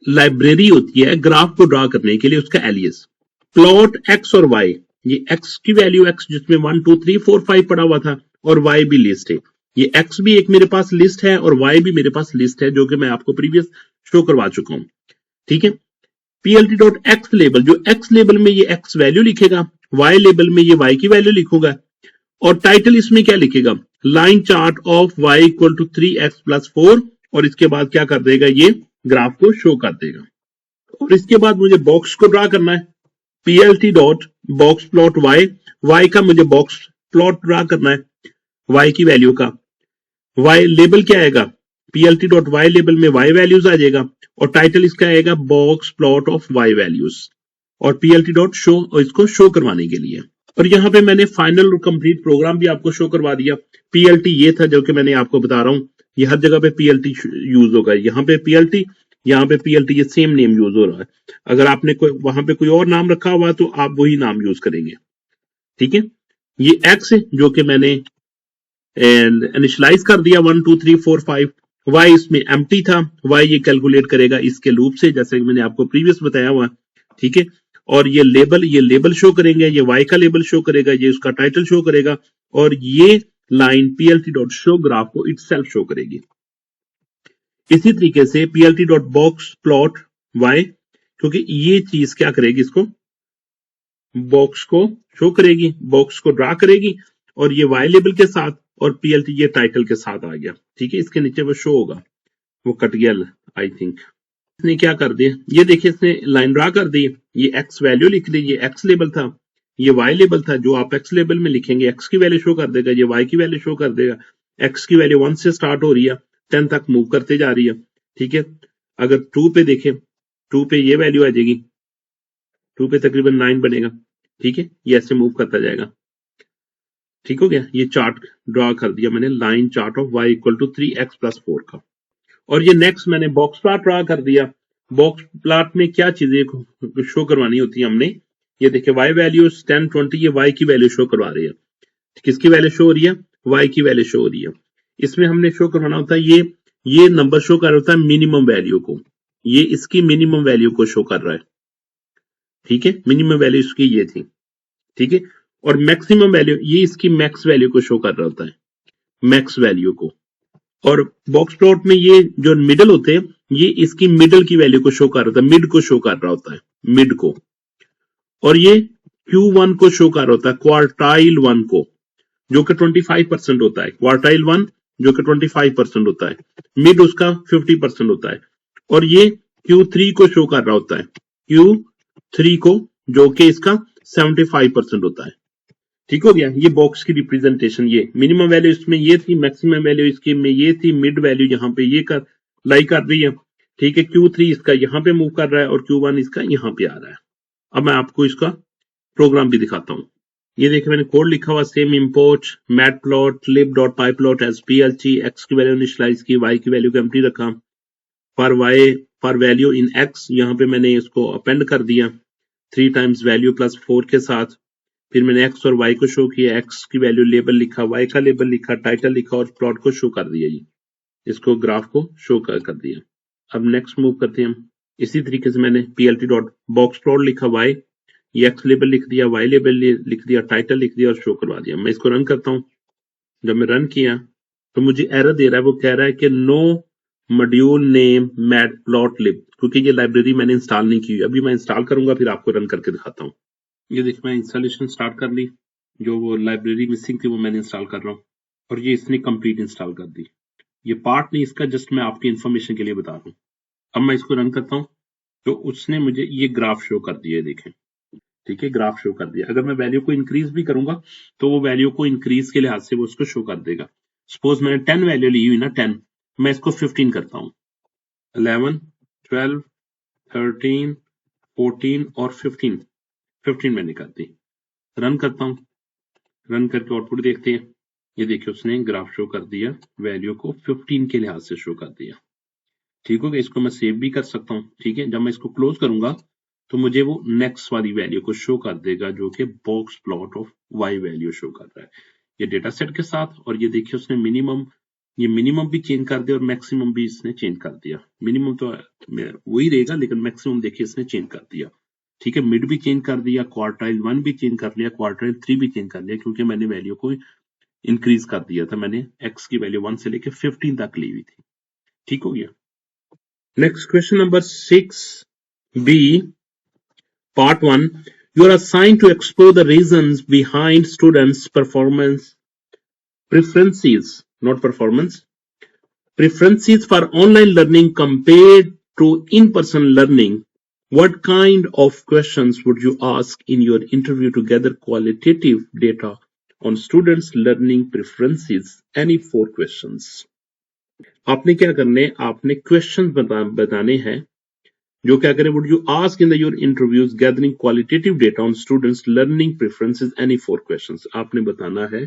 लाइब्रेरी होती है ग्राफ को ड्रा करने के लिए, उसका एलियस। प्लॉट x और y, ये x की वैल्यू x जिसमें 1 2 3 4 5 पड़ा हुआ था, और y भी लिस्ट है। ये x भी एक मेरे पास लिस्ट है और y भी मेरे पास लिस्ट है, जो कि मैं आपको प्रीवियस शो करवा चुका हूं। ठीक है, plt.x लेबल, जो x लेबल में ये x वैल्यू लिखेगा, y लेबल में ये y की वैल्यू लिखूंगा, और टाइटल इसमें क्या लिखेगा, line chart of y equal to 3x plus 4, और इसके बाद क्या कर देगा, ये ग्राफ को शो कर देगा। और इसके बाद मुझे बॉक्स को ड्रा करना है, plt.boxplotY, y का मुझे बॉक्स प्लॉट ड्रा करना है y की वैल्यू का। y लेबल क्या आएगा, plt.y लेबल में y वैल्यूज आ जाएगा, और टाइटल इसका आएगा box plot of y values, और plt.show, और इसको शो करवाने के लिए। और यहाँ पे मैंने फाइनल और कंप्लीट प्रोग्राम भी आपको शो करवा दिया। PLT ये था जो कि मैंने आपको बता रहा हूँ, ये हर जगह पे PLT यूज होगा, यहाँ पे PLT, यहाँ पे PLT, ये सेम नेम यूज हो रहा है। अगर आपने कोई वहां पे कोई और नाम रखा हुआ तो आप वही नाम यूज करेंगे। ठीक है, ये x है जो कि मैंने इनिशियलाइज कर दिया 1 2 3 4 5, y इसमें एम्प्टी था, y ये कैलकुलेट करेगा इसके लूप से, जैसे मैंने आपको प्रीवियस बताया हुआ। ठीक है, और ये लेबल शो करेंगे, ये y का लेबल शो करेगा, ये उसका टाइटल शो करेगा, और ये लाइन plt.show ग्राफ को इटसेल्फ शो करेगी। इसी तरीके से plt.boxplotY, क्योंकि ये चीज क्या करेगी, इसको बॉक्स को शो करेगी, बॉक्स को ड्रा करेगी, और ये y लेबल के साथ, और PLT ये टाइटल के साथ आ गया। ठीक है, इसके नीचे वो शो होगा, वो कट गया आई थिंक। इसने क्या कर दिया, ये देखिए इसने लाइन ड्रा कर दी, ये x वैल्यू लिख दी, ये x लेबल था, ये y लेबल था, जो आप x लेबल में लिखेंगे x की वैल्यू शो कर देगा, ये y की वैल्यू शो कर देगा। x की वैल्यू 1 से स्टार्ट हो रही है, 10 तक मूव करते जा रही है। ठीक है, अगर 2 पे देखें, 2 पे ये वैल्यू आ जाएगी, 2 पे तकरीबन 9 बनेगा। ठीक है, ये ऐसे मूव करता जाएगा। ठीक हो गया, ये चार्ट ड्रा कर दिया मैंने, line chart of y equal to 3x plus 4 का। और ये नेक्स्ट मैंने बॉक्स प्लॉट ड्रा कर दिया। बॉक्स प्लॉट में क्या चीजें शो करवानी होती है हमने, ये देखिए y वैल्यूज 10 20, ये y की वैल्यू शो करवा रही है। किसकी वैल्यू शो हो रही है, y की वैल्यू शो हो रही है। इसमें हमने शो करवाना होता है, ये नंबर शो कर रहा होता है मिनिमम वैल्यू को, ये इसकी मिनिमम वैल्यू को शो कर रहा है। ठीक है, मिनिमम वैल्यू इसकी ये थी। ठीक है, और मैक्सिमम वैल्यू ये इसकी मैक्स वैल्यू को शो कर रहा होता है, मैक्स वैल्यू को। और बॉक्स प्लॉट में ये जो मिडल होते हैं, ये इसकी मिडल की वैल्यू को शो कर रहा होता है, मिड को शो कर रहा होता है, मिड को। और ये Q1 को शो कर रहा होता है, क्वार्टाइल 1 को। जो कि 25% होता है, क्वार्टाइल 1 जो कि 25% होता है, मिड उसका 50% होता है, और ये Q3 को शो कर रहा होता है, Q3 को जो कि इसका 75% होता है। ठीक हो गया, ये बॉक्स की रिप्रेजेंटेशन, ये मिनिमम वैल्यू इसमें ये थी, मैक्सिमम वैल्यू इसकी में ये थी, मिड वैल्यू यहाँ पे ये कर लाई कर रही है। ठीक है, Q3 इसका यहाँ पे मूव कर रहा है और Q1 इसका यहाँ पे आ रहा है। अब मैं आपको इसका प्रोग्राम भी दिखाता हूँ। ये देखिए मैंने कोड लिखा हुआ, same import matplot lib.pyplot as plot, x की वैल्यू इनिशियलाइज की, y की वैल्यू को एम्प्टी रखा, फॉर वैल्यू इन x यहाँ पे मैंने इसको अपेंड कर दिया 3 टाइम्स वैल्यू प्लस 4 के साथ, फिर मैंने x और y को शो किया, x की वैल्यू लेबल लिखा, y का लेबल लिखा, टाइटल लिखा और प्लॉट को शो कर दिया, इसको ग्राफ को शो कर दिया। अब नेक्स्ट मूव करते हैं हम। इसी तरीके से मैंने plt.boxplot लिखा, y ये x लेबल लिख दिया, y लेबल लिख दिया, टाइटल लिख दिया और शो करवा दिया। मैं इसको रन करता हूँ। जब मैं रन किया तो मुझे एरर दे रहा है, वो कह रहा है कि नो मॉड्यूल नेम मैटप्लॉटलिब, क्योंकि ये लाइब्रेरी मैंने इंस्टॉल नहीं की। अभी मैं इंस्टॉल करूंगा फिर आपको रन करके दिखाता हूँ। ये देखिए मैं इंस्टॉलेशन स्टार्ट कर ली, जो वो लाइब्रेरी मिसिंग थी वो मैंने इंस्टॉल कर रहा हूँ और ये इसने कंप्लीट इंस्टॉल कर दी। ये पार्ट नहीं इसका, जस्ट मैं आपकी इंफॉर्मेशन के लिए बता रहा हूँ। अब मैं इसको रन करता हूँ तो उसने मुझे ये ग्राफ शो कर दिया, देखें। ठीक है, ग्राफ शो कर दिया। अगर मैं वैल्यू को इंक्रीज भी करूंगा तो वो वैल्यू को इंक्रीज के लिहाज से वो उसको शो कर देगा। सपोज मैंने 10 वैल्यू ली हुई ना, 10, मैं इसको 15 करता हूँ, 11, 12, 13, 14 और 15 मैंने कर दी। रन करता हूँ, रन करके आउटपुट देखते हैं। ये देखिए उसने ग्राफ शो कर दिया, वैल्यू को 15 के लिहाज से शो कर दिया। ठीक हो गया, इसको मैं सेव भी कर सकता हूँ। ठीक है, जब मैं इसको क्लोज करूंगा तो मुझे वो नेक्स्ट वाली वैल्यू को शो कर देगा, जो कि box plot of Y value show कर रहा है, ये डेटा सेट के साथ। और ये देखिए उसने मिनिमम भी चेंज कर दिया और मैक्सिमम भी इसने चेंज कर दिया। मिनिमम तो वही रहेगा लेकिन मैक्सिमम देखिए इसने चेंज कर दिया। ठीक है, मिड भी चेंज कर दिया, क्वार्टाइल 1 भी चेंज कर लिया, क्वार्टाइल 3 भी चेंज कर लिया, क्योंकि मैंने वैल्यू को इंक्रीज कर दिया था। मैंने एक्स की वैल्यू 1 से लेकर 15 तक ली हुई थी। ठीक हो गया। Next question number 6B, part 1. You are assigned to explore the reasons behind students' preferences for online learning compared to in-person learning. What kind of questions would you ask in your interview to gather qualitative data on students' learning preferences? Any 4 questions. आपने क्या करने, आपने question बताने हैं जो क्या करें, would you ask in your interviews gathering qualitative data on students learning preferences, any 4 questions. आपने बताना है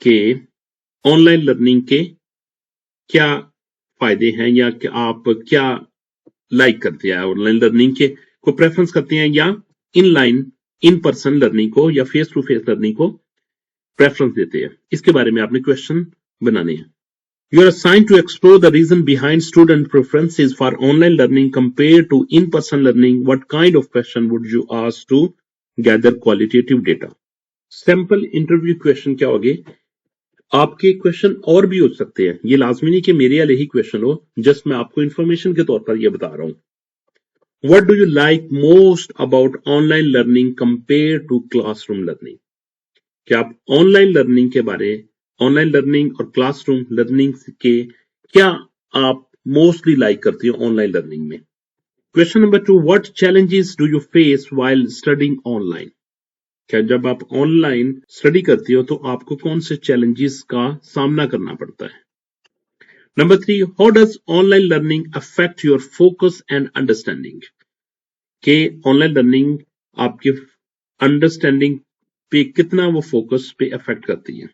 कि ऑनलाइन लर्निंग के क्या फायदे हैं या कि आप क्या लाइक करते हैं, ऑनलाइन लर्निंग के को प्रेफरेंस करते हैं या इन पर्सन लर्निंग को या फेस टू फेस लर्निंग को प्रेफरेंस देते हैं। इसके बारे में आपने क्वेश्चन बनाने हैं। You are assigned to explore the reason behind student preferences for online learning compared to in-person learning. What kind of question would you ask to gather qualitative data? Simple interview question क्या होगे? आपके question और भी हो सकते हैं, ये लाजमी नहीं कि मेरे वाले ही क्वेश्चन हो, जस्ट मैं आपको इंफॉर्मेशन के तौर पर ये बता रहा हूं। What do you like most about online learning compared to classroom learning? क्या आप ऑनलाइन लर्निंग के बारे, ऑनलाइन लर्निंग और क्लासरूम लर्निंग के क्या आप मोस्टली लाइक करती हो ऑनलाइन लर्निंग में? Question number 2, what challenges do you face while studying online? क्या जब आप ऑनलाइन स्टडी करती हो तो आपको कौन से चैलेंजेस का सामना करना पड़ता है? Number 3, how does online learning affect your focus and understanding? के ऑनलाइन लर्निंग आपके अंडरस्टैंडिंग पे कितना वो फोकस पे अफेक्ट करती है?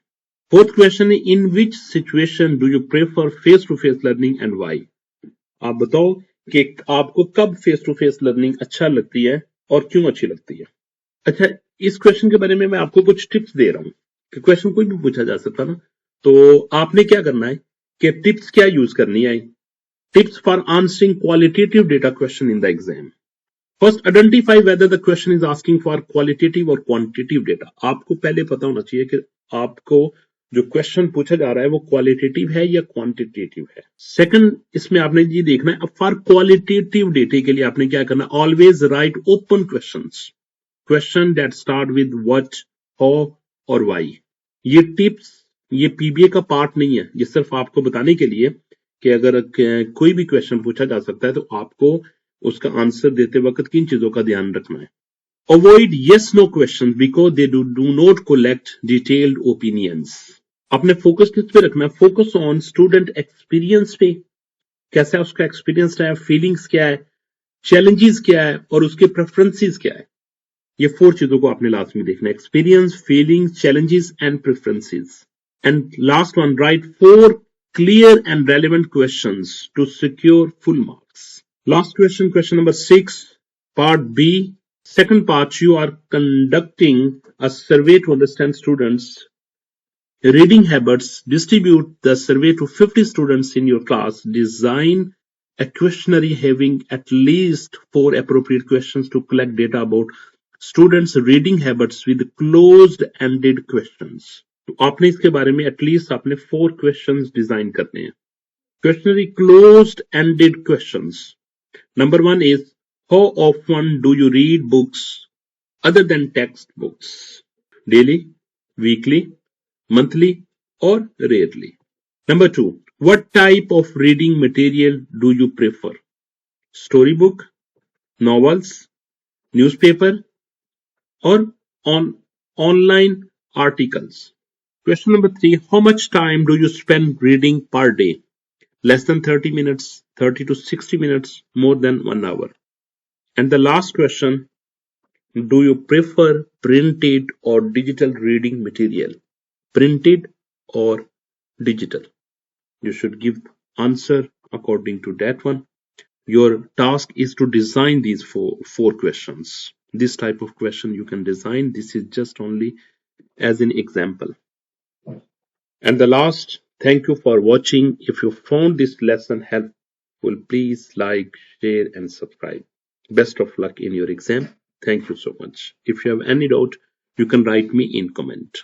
फोर्थ क्वेश्चन है, in which situation do you prefer face to face learning and why? आप बताओ कि आपको कब फेस टू फेस लर्निंग अच्छा लगती है और क्यों अच्छी लगती है? अच्छा, इस क्वेश्चन के बारे में मैं आपको कुछ टिप्स दे रहा हूं कि क्वेश्चन कोई भी पूछा जा सकता ना, तो आपने क्या करना है कि टिप्स क्या यूज करनी है? Tips for answering qualitative data question in the exam. First, identify whether the question is asking for qualitative और क्वांटिटेटिव डेटा। आपको पहले पता होना चाहिए कि आपको जो क्वेश्चन पूछा जा रहा है वो क्वालिटेटिव है या क्वांटिटेटिव है। सेकंड, इसमें आपने ये देखना है, अब फॉर क्वालिटेटिव डेटा के लिए आपने क्या करना, always right open question that start with what, how और व्हाई। ये टिप्स ये पीबीए का पार्ट नहीं है, ये सिर्फ आपको बताने के लिए कि अगर कोई भी क्वेश्चन पूछा जा सकता है तो आपको उसका आंसर देते वक्त किन चीजों का ध्यान रखना है। Avoid yes no questions because they do not collect detailed opinions. अपने फोकस किस पे रखना है? फोकस ऑन स्टूडेंट एक्सपीरियंस पे, कैसा उसका एक्सपीरियंस रहा है, फीलिंग्स क्या है, चैलेंजेस क्या है और उसके प्रेफरेंसेस क्या है। ये 4 चीजों को आपने लास्ट में देखना है, experience, feelings, challenges and preferences. And last one, right 4 clear and relevant questions to secure full marks. Last question, question number 6, part B. Second part, you are conducting a survey to understand students' reading habits. Distribute the survey to 50 students in your class. Design a questionnaire having at least 4 appropriate questions to collect data about students' reading habits with closed-ended questions. तो आपने इसके बारे में at least आपने 4 questions design करने हैं. Questionnaire closed-ended questions. Number 1 is, how often do you read books other than textbooks? Daily, weekly, monthly, or rarely? Number 2, what type of reading material do you prefer? Storybook, novels, newspaper, or online articles? Question number 3, how much time do you spend reading per day? Less than 30 minutes, 30 to 60 minutes, more than 1 hour. And the last question, do you prefer printed or digital reading material? Printed or digital? You should give answer according to that one. Your task is to design these four questions. This type of question you can design. This is just only as an example. And the last, thank you for watching. If you found this lesson helpful, please like, share and subscribe. Best of luck in your exam. Thank you so much. If you have any doubt, you can write me in comment.